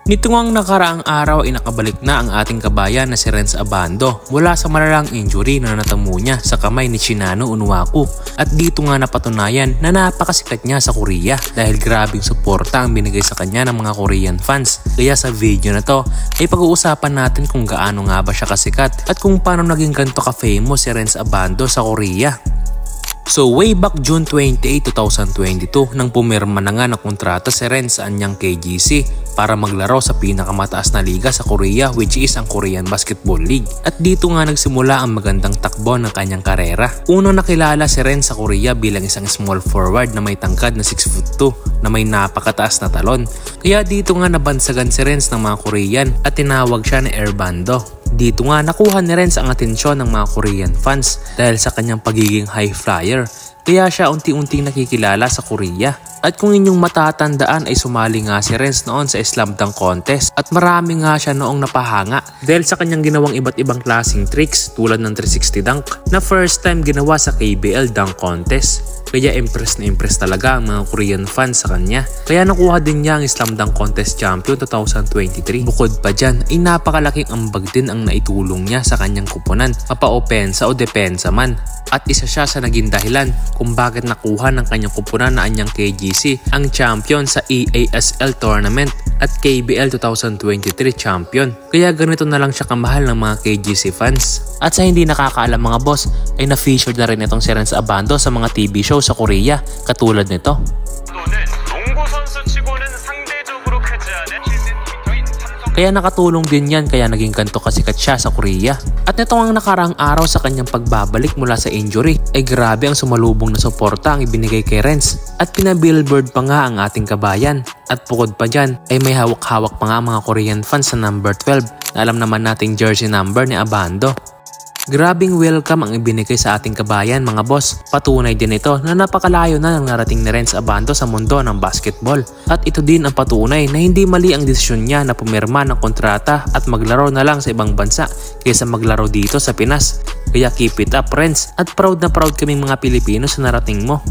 Nito ngang nakaraang araw ay nakabalik na ang ating kabayan na si Renz Abando mula sa malalang injury na natamo niya sa kamay ni Shinano Unuwaku, at dito nga napatunayan na napakasikat niya sa Korea dahil grabing suporta ang binigay sa kanya ng mga Korean fans. Kaya sa video na to ay pag-uusapan natin kung gaano nga ba siya kasikat at kung paano naging ganito ka-famous si Renz Abando sa Korea. So way back June 28, 2022 nang pumirma na nga ng kontrata si Renz sa anyang KGC para maglaro sa pinakamataas na liga sa Korea, which is ang Korean Basketball League. At dito nga nagsimula ang magandang takbo ng kanyang karera. Unang nakilala si Renz sa Korea bilang isang small forward na may tangkad na 6'2" na may napakataas na talon. Kaya dito nga nabansagan si Renz ng mga Korean at tinawag siya na Airbando. Dito nga nakuha ni Renz ang atensyon ng mga Korean fans dahil sa kanyang pagiging high flyer. Kaya siya unti-unting nakikilala sa Korea. At kung inyong matatandaan ay sumali nga si Renz noon sa slam dunk contest at marami nga siya noong napahanga dahil sa kanyang ginawang iba't ibang klaseng tricks tulad ng 360 dunk na first time ginawa sa KBL dunk contest. Kaya impress na impress talaga ang mga Korean fans sa kanya. Kaya nakuha din niya ang Slam Dunk Contest Champion 2023. Bukod pa dyan ay napakalaking ambag din ang naitulong niya sa kanyang kupunan, mapa-opensa o depensa man. At isa siya sa naging dahilan kung bakit nakuha ng kanyang kupunan na anyang KGC ang champion sa EASL tournament at KBL 2023 champion. Kaya ganito na lang siya kamahal ng mga KGC fans. At sa hindi nakakaalam mga boss ay na-featured na rin itong si Renz Abando sa mga TV show sa Korea katulad nito. Kaya nakatulong din yan kaya naging ganito kasikat siya sa Korea. At nito ang nakaraang araw sa kanyang pagbabalik mula sa injury ay grabe ang sumalubong na suporta ang ibinigay kay Renz at pinabillboard pa nga ang ating kabayan. At bukod pa dyan ay may hawak-hawak pa nga mga Korean fans sa number 12 na alam naman nating jersey number ni Abando. Grabing welcome ang ibinigay sa ating kabayan mga boss. Patunay din ito na napakalayo na ng narating ni Renz Abando sa mundo ng basketball. At ito din ang patunay na hindi mali ang desisyon niya na pumirma ng kontrata at maglaro na lang sa ibang bansa kaysa maglaro dito sa Pinas. Kaya keep it up Renz, at proud na proud kaming mga Pilipino sa narating mo.